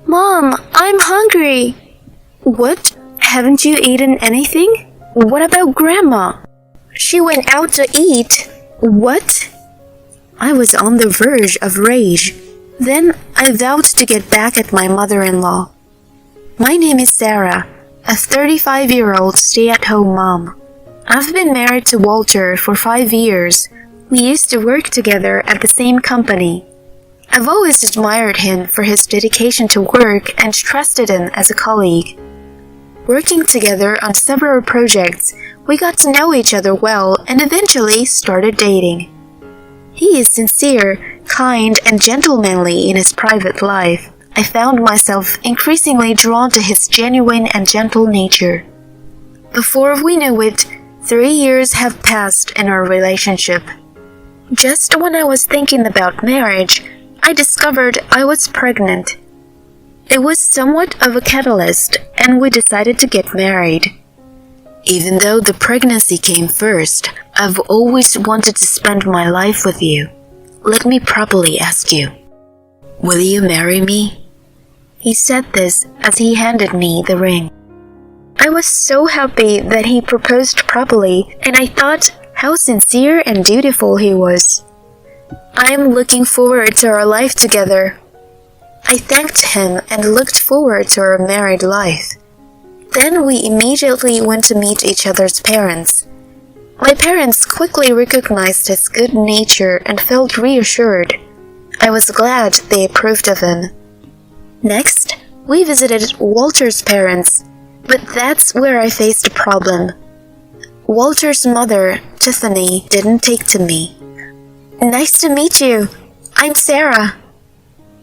Mom, I'm hungry. What? Haven't you eaten anything? What about Grandma? She went out to eat. What? I was on the verge of rage. Then I vowed to get back at my mother-in-law. My name is Sarah, a 35-year-old stay-at-home mom. I've been married to Walter for 5 years. We used to work together at the same company. I've always admired him for his dedication to work and trusted him as a colleague. Working together on several projects, we got to know each other well and eventually started dating. He is sincere, kind, and gentlemanly in his private life. I found myself increasingly drawn to his genuine and gentle nature. Before we knew it, 3 years have passed in our relationship. Just when I was thinking about marriage, I discovered I was pregnant. It was somewhat of a catalyst, and we decided to get married. Even though the pregnancy came first, I've always wanted to spend my life with you. Let me properly ask you, will you marry me? He said this as he handed me the ring. I was so happy that he proposed properly, and I thought how sincere and dutiful he was. I am looking forward to our life together. I thanked him and looked forward to our married life. Then we immediately went to meet each other's parents. My parents quickly recognized his good nature and felt reassured. I was glad they approved of him. Next, we visited Walter's parents, but that's where I faced a problem. Walter's mother, Tiffany, didn't take to me. Nice to meet you. I'm Sarah.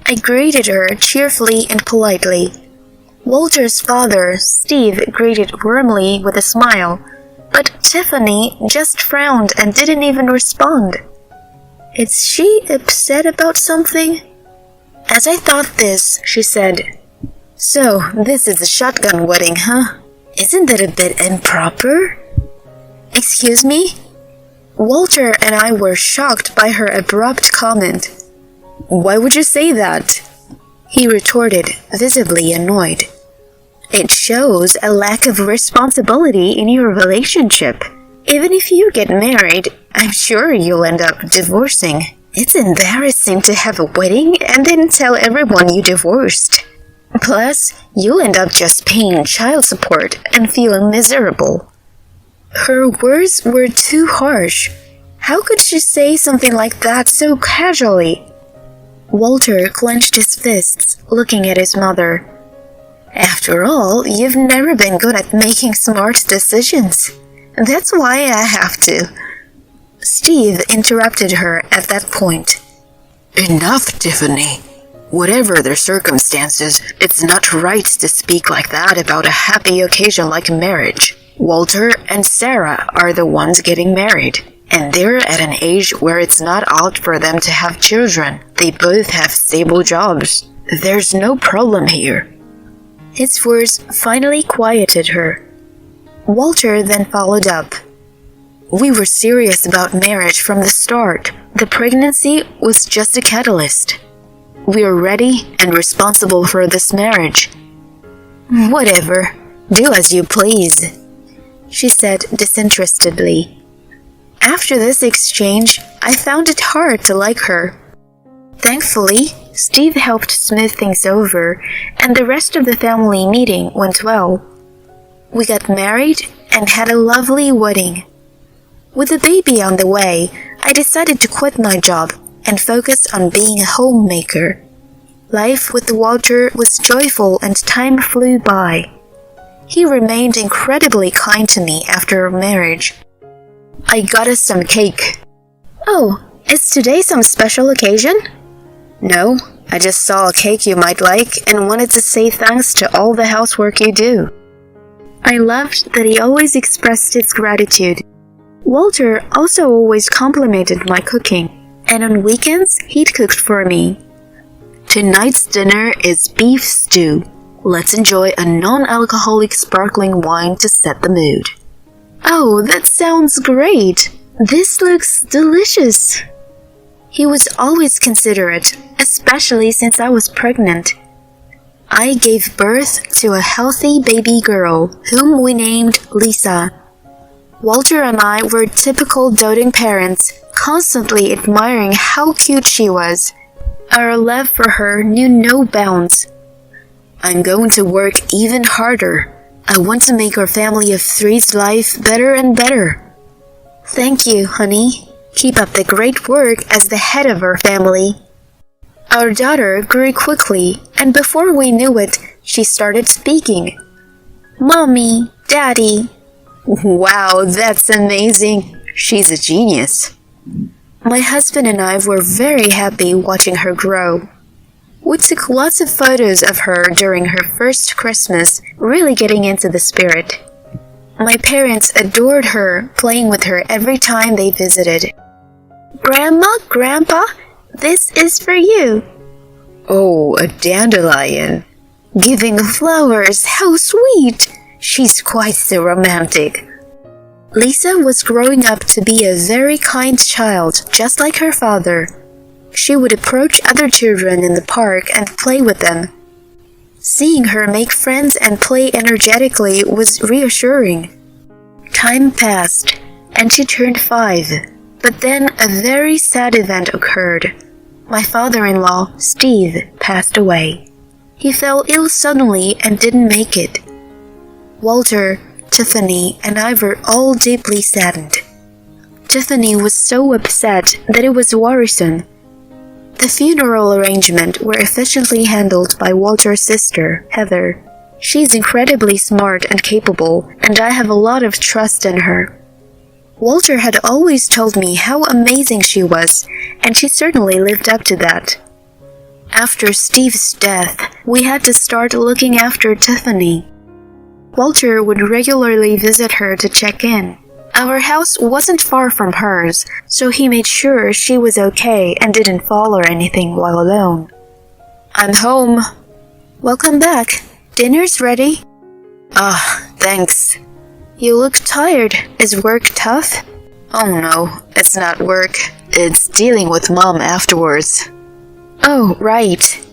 I greeted her cheerfully and politely. Walter's father, Steve, greeted warmly with a smile, but Tiffany just frowned and didn't even respond. Is she upset about something? As I thought this, she said, "So, this is a shotgun wedding, huh? Isn't that a bit improper?" Excuse me? Walter and I were shocked by her abrupt comment. Why would you say that? He retorted, visibly annoyed. It shows a lack of responsibility in your relationship. Even if you get married, I'm sure you'll end up divorcing. It's embarrassing to have a wedding and then tell everyone you divorced. Plus, you'll end up just paying child support and feeling miserable. Her words were too harsh. How could she say something like that so casually? Walter clenched his fists, looking at his mother. After all, you've never been good at making smart decisions. That's why I have to. Steve interrupted her at that point. Enough, Tiffany. Whatever the circumstances, it's not right to speak like that about a happy occasion like marriage. Walter and Sarah are the ones getting married, and they're at an age where it's not odd for them to have children. They both have stable jobs. There's no problem here. His words finally quieted her. Walter then followed up. We were serious about marriage from the start. The pregnancy was just a catalyst. We are ready and responsible for this marriage. Whatever. Do as you please, she said disinterestedly. After this exchange, I found it hard to like her. Thankfully, Steve helped smooth things over, and the rest of the family meeting went well. We got married and had a lovely wedding. With the baby on the way, I decided to quit my job and focus on being a homemaker. Life with Walter was joyful and time flew by. He remained incredibly kind to me after our marriage. I got us some cake. Oh, is today some special occasion? No, I just saw a cake you might like and wanted to say thanks to all the housework you do. I loved that he always expressed his gratitude. Walter also always complimented my cooking, and on weekends he'd cooked for me. Tonight's dinner is beef stew. Let's enjoy a non-alcoholic sparkling wine to set the mood. Oh, that sounds great. This looks delicious. He was always considerate, especially since I was pregnant. I gave birth to a healthy baby girl whom we named Lisa. Walter and I were typical doting parents, constantly admiring how cute she was. Our love for her knew no bounds. I'm going to work even harder. I want to make our family of three's life better and better. Thank you, honey. Keep up the great work as the head of our family. Our daughter grew quickly, and before we knew it, she started speaking. Mommy, Daddy. Wow, that's amazing. She's a genius. My husband and I were very happy watching her grow. We took lots of photos of her during her first Christmas, really getting into the spirit. My parents adored her, playing with her every time they visited. Grandma, Grandpa, this is for you. Oh, a dandelion. Giving flowers, how sweet. She's quite the romantic. Lisa was growing up to be a very kind child, just like her father. She would approach other children in the park and play with them. Seeing her make friends and play energetically was reassuring. Time passed, and she turned 5. But then a very sad event occurred. My father-in-law, Steve, passed away. He fell ill suddenly and didn't make it. Walter, Tiffany, and I were all deeply saddened. Tiffany was so upset that it was worrisome. The funeral arrangements were efficiently handled by Walter's sister, Heather. She's incredibly smart and capable, and I have a lot of trust in her. Walter had always told me how amazing she was, and she certainly lived up to that. After Steve's death, we had to start looking after Tiffany. Walter would regularly visit her to check in. Our house wasn't far from hers, so he made sure she was okay and didn't fall or anything while alone. I'm home. Welcome back. Dinner's ready. Thanks. You look tired. Is work tough? Oh no, it's not work. It's dealing with Mom afterwards. Oh, right.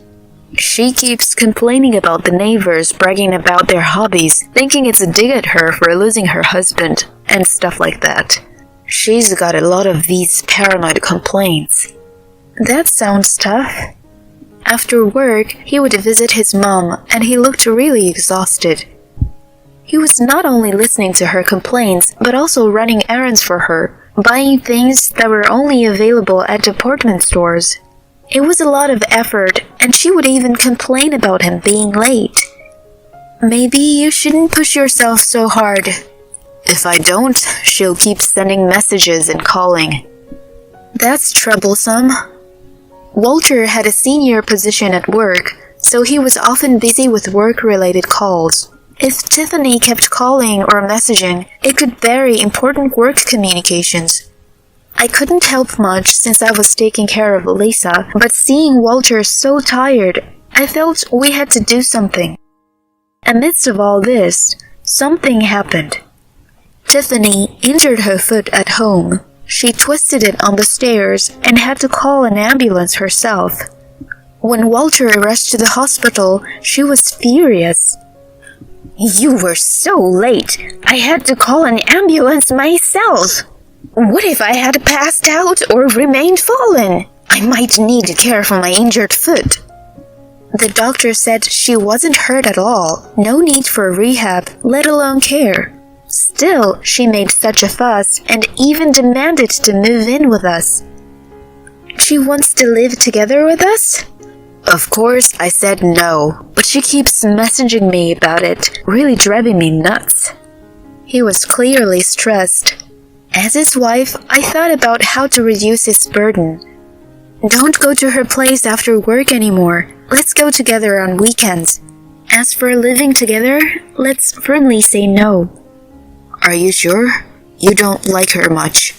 She keeps complaining about the neighbors bragging about their hobbies, thinking it's a dig at her for losing her husband, and stuff like that. She's got a lot of these paranoid complaints. That sounds tough. After work, he would visit his mom, and he looked really exhausted. He was not only listening to her complaints, but also running errands for her, buying things that were only available at department stores. It was a lot of effort, and she would even complain about him being late. Maybe you shouldn't push yourself so hard. If I don't, she'll keep sending messages and calling. That's troublesome. Walter had a senior position at work, so he was often busy with work-related calls. If Tiffany kept calling or messaging, it could bury important work communications. I couldn't help much since I was taking care of Lisa, but seeing Walter so tired, I felt we had to do something. Amidst of all this, something happened. Tiffany injured her foot at home. She twisted it on the stairs and had to call an ambulance herself. When Walter rushed to the hospital, she was furious. You were so late. I had to call an ambulance myself. What if I had passed out or remained fallen? I might need care for my injured foot. The doctor said she wasn't hurt at all. No need for rehab, let alone care. Still, she made such a fuss and even demanded to move in with us. She wants to live together with us? Of course, I said no, but she keeps messaging me about it, really driving me nuts. He was clearly stressed. As his wife, I thought about how to reduce his burden. Don't go to her place after work anymore. Let's go together on weekends. As for living together, let's firmly say no. Are you sure? You don't like her much.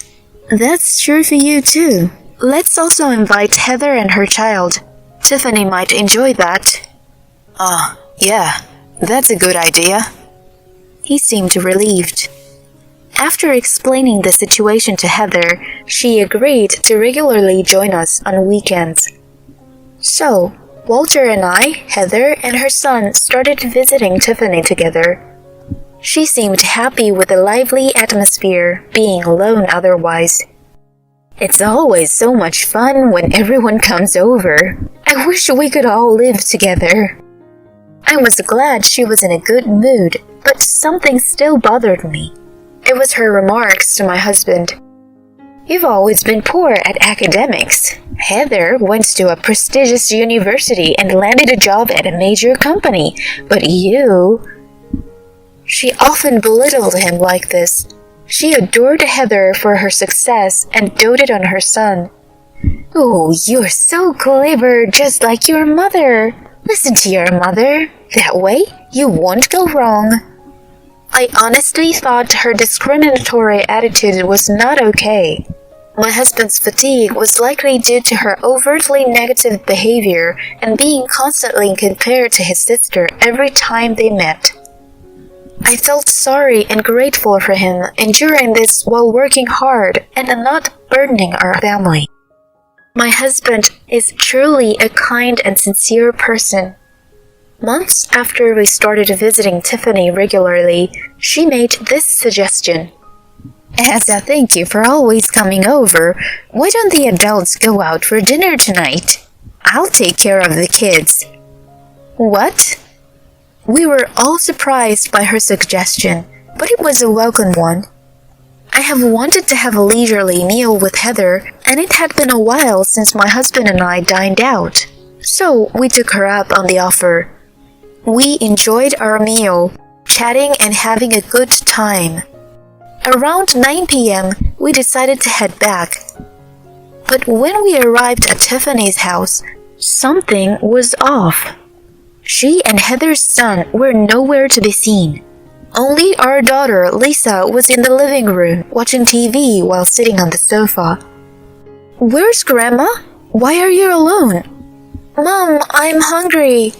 That's true for you too. Let's also invite Heather and her child. Tiffany might enjoy that. Yeah, that's a good idea. He seemed relieved. After explaining the situation to Heather, she agreed to regularly join us on weekends. So, Walter and I, Heather, and her son started visiting Tiffany together. She seemed happy with the lively atmosphere, being alone otherwise. It's always so much fun when everyone comes over. I wish we could all live together. I was glad she was in a good mood, but something still bothered me. It was her remarks to my husband. You've always been poor at academics. Heather went to a prestigious university and landed a job at a major company, but you... She often belittled him like this. She adored Heather for her success and doted on her son. Oh, you're so clever, just like your mother. Listen to your mother. That way, you won't go wrong. I honestly thought her discriminatory attitude was not okay. My husband's fatigue was likely due to her overtly negative behavior and being constantly compared to his sister every time they met. I felt sorry and grateful for him enduring this while working hard and not burdening our family. My husband is truly a kind and sincere person. Months after we started visiting Tiffany regularly, she made this suggestion. As a thank you for always coming over, why don't the adults go out for dinner tonight? I'll take care of the kids. What? We were all surprised by her suggestion, but it was a welcome one. I have wanted to have a leisurely meal with Heather, and it had been a while since my husband and I dined out, so we took her up on the offer. We enjoyed our meal, chatting and having a good time. Around 9 p.m., we decided to head back. But when we arrived at Tiffany's house, something was off. She and Heather's son were nowhere to be seen. Only our daughter, Lisa, was in the living room watching TV while sitting on the sofa. Where's Grandma? Why are you alone? Mom, I'm hungry.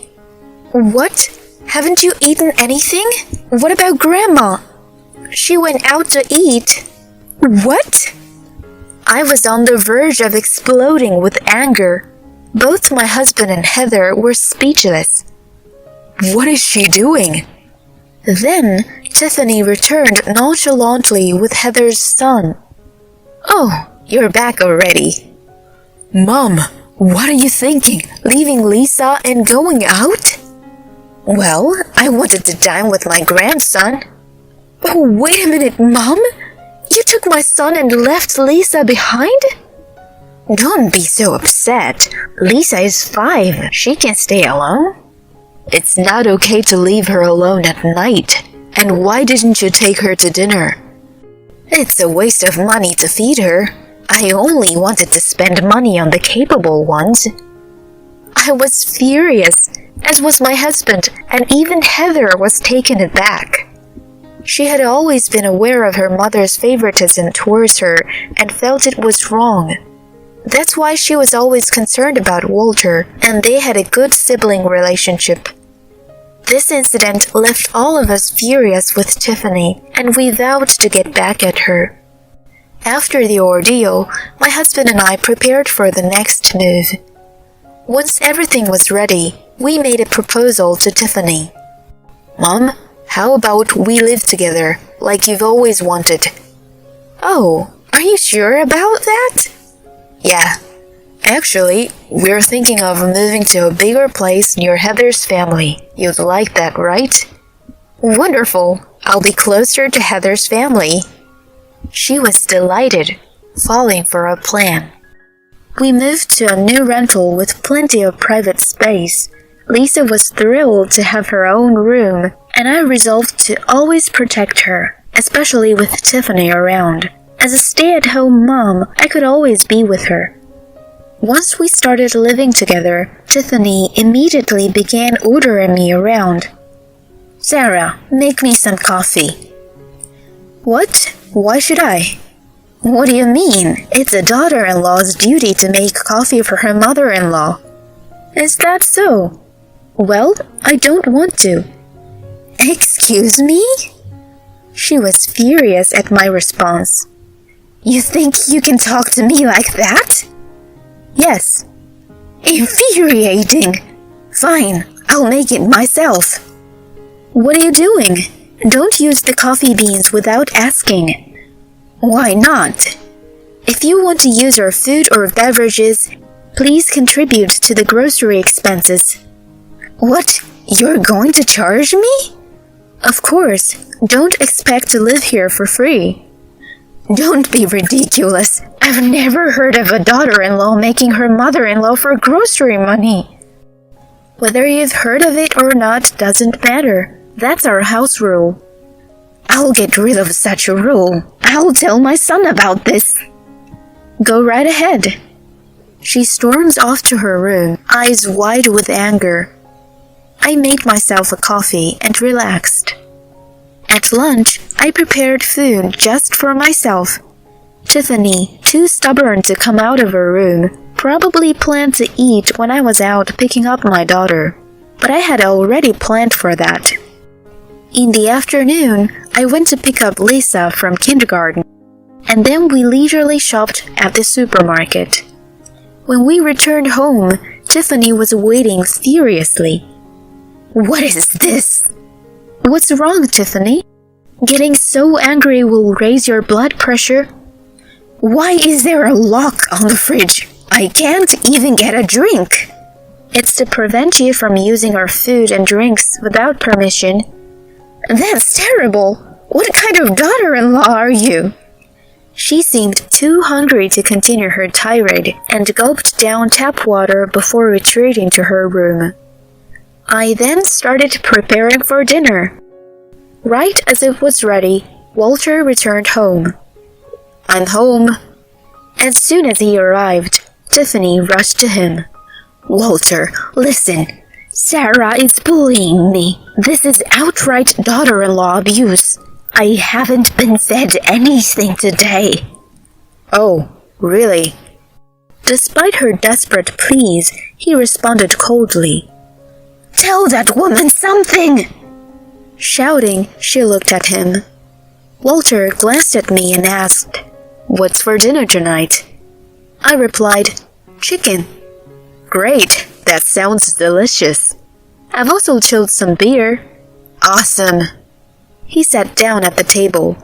What? Haven't you eaten anything? What about Grandma? She went out to eat. What? I was on the verge of exploding with anger. Both my husband and Heather were speechless. What is she doing? Then Tiffany returned nonchalantly with Heather's son. Oh, you're back already. Mom, what are you thinking? Leaving Lisa and going out? Well, I wanted to dine with my grandson. Oh, wait a minute, Mom. You took my son and left Lisa behind? Don't be so upset. Lisa is 5. She can stay alone. It's not okay to leave her alone at night. And why didn't you take her to dinner? It's a waste of money to feed her. I only wanted to spend money on the capable ones. I was furious, as was my husband, and even Heather was taken aback. She had always been aware of her mother's favoritism towards her and felt it was wrong. That's why she was always concerned about Walter, and they had a good sibling relationship. This incident left all of us furious with Tiffany, and we vowed to get back at her. After the ordeal, my husband and I prepared for the next move. Once everything was ready, we made a proposal to Tiffany. Mom, how about we live together, like you've always wanted? Oh, are you sure about that? Yeah. Actually, we're thinking of moving to a bigger place near Heather's family. You'd like that, right? Wonderful. I'll be closer to Heather's family. She was delighted, falling for our plan. We moved to a new rental with plenty of private space. Lisa was thrilled to have her own room, and I resolved to always protect her, especially with Tiffany around. As a stay-at-home mom, I could always be with her. Once we started living together, Tiffany immediately began ordering me around. Sarah, make me some coffee. What? Why should I? What do you mean? It's a daughter-in-law's duty to make coffee for her mother-in-law. Is that so? Well, I don't want to. Excuse me? She was furious at my response. You think you can talk to me like that? Yes. Infuriating. Fine, I'll make it myself. What are you doing? Don't use the coffee beans without asking. Why not? If you want to use our food or beverages, please contribute to the grocery expenses. What? You're going to charge me? Of course, don't expect to live here for free. Don't be ridiculous. I've never heard of a daughter-in-law making her mother-in-law for grocery money. Whether you've heard of it or not doesn't matter. That's our house rule. I'll get rid of such a rule. I'll tell my son about this. Go right ahead. She storms off to her room, eyes wide with anger. I made myself a coffee and relaxed. At lunch, I prepared food just for myself. Tiffany, too stubborn to come out of her room, probably planned to eat when I was out picking up my daughter, but I had already planned for that. In the afternoon, I went to pick up Lisa from kindergarten, and then we leisurely shopped at the supermarket. When we returned home, Tiffany was waiting furiously. What is this? What's wrong, Tiffany? Getting so angry will raise your blood pressure. Why is there a lock on the fridge? I can't even get a drink. It's to prevent you from using our food and drinks without permission. That's terrible. What kind of daughter-in-law are you? She seemed too hungry to continue her tirade and gulped down tap water before retreating to her room. I then started preparing for dinner. Right as it was ready, Walter returned home. I'm home. As soon as he arrived, Tiffany rushed to him. Walter, listen. Sarah is bullying me. This is outright daughter-in-law abuse. I haven't been fed anything today. Oh, really? Despite her desperate pleas, he responded coldly. Tell that woman something! Shouting, she looked at him. Walter glanced at me and asked, What's for dinner tonight? I replied, Chicken. Great, that sounds delicious. I've also chilled some beer. Awesome. He sat down at the table.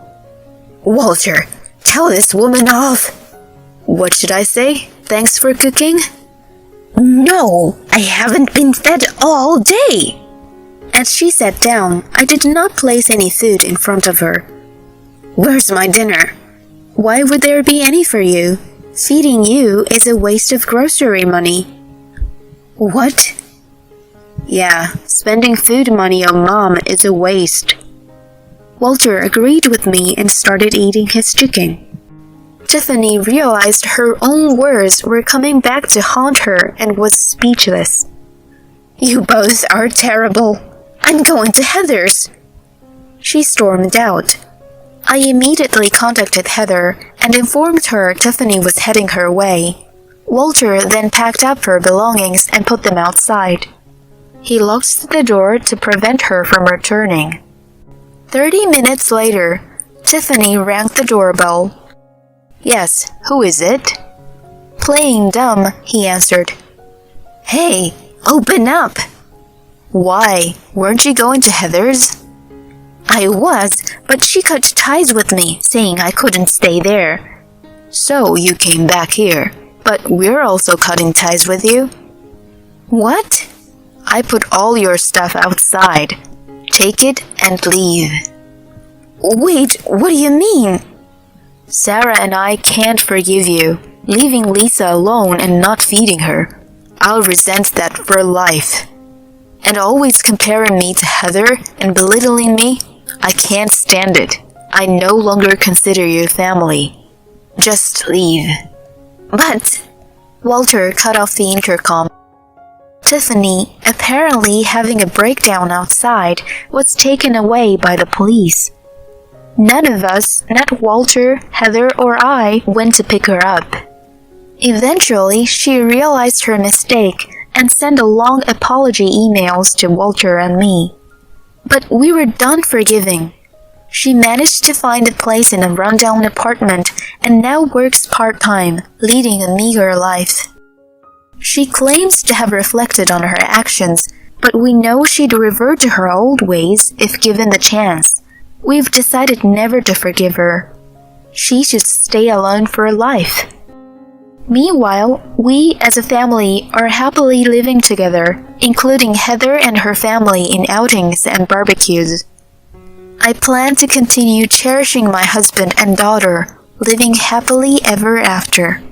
Walter, tell this woman off. What should I say? Thanks for cooking? No, I haven't been fed all day. As she sat down, I did not place any food in front of her. Where's my dinner? Why would there be any for you? Feeding you is a waste of grocery money. What? Yeah, spending food money on mom is a waste. Walter agreed with me and started eating his chicken. Tiffany realized her own words were coming back to haunt her and was speechless. You both are terrible. I'm going to Heather's. She stormed out. I immediately contacted Heather and informed her Tiffany was heading her way. Walter then packed up her belongings and put them outside. He locked the door to prevent her from returning. 30 minutes later, Tiffany rang the doorbell. Yes, who is it? Playing dumb, he answered. Hey, open up! Why, weren't you going to Heather's? I was, but she cut ties with me, saying I couldn't stay there. So you came back here, but we're also cutting ties with you? What? I put all your stuff outside. Take it and leave. Wait, what do you mean? Sarah and I can't forgive you, leaving Lisa alone and not feeding her. I'll resent that for life. And always comparing me to Heather and belittling me, I can't stand it. I no longer consider you family. Just leave. But Walter cut off the intercom. Tiffany, apparently having a breakdown outside, was taken away by the police. None of us, not Walter, Heather, or I, went to pick her up. Eventually, she realized her mistake and sent a long apology emails to Walter and me. But we were done forgiving. She managed to find a place in a rundown apartment and now works part-time, leading a meager life. She claims to have reflected on her actions, but we know she'd revert to her old ways if given the chance. We've decided never to forgive her. She should stay alone for life. Meanwhile, we as a family are happily living together, including Heather and her family in outings and barbecues. I plan to continue cherishing my husband and daughter, living happily ever after.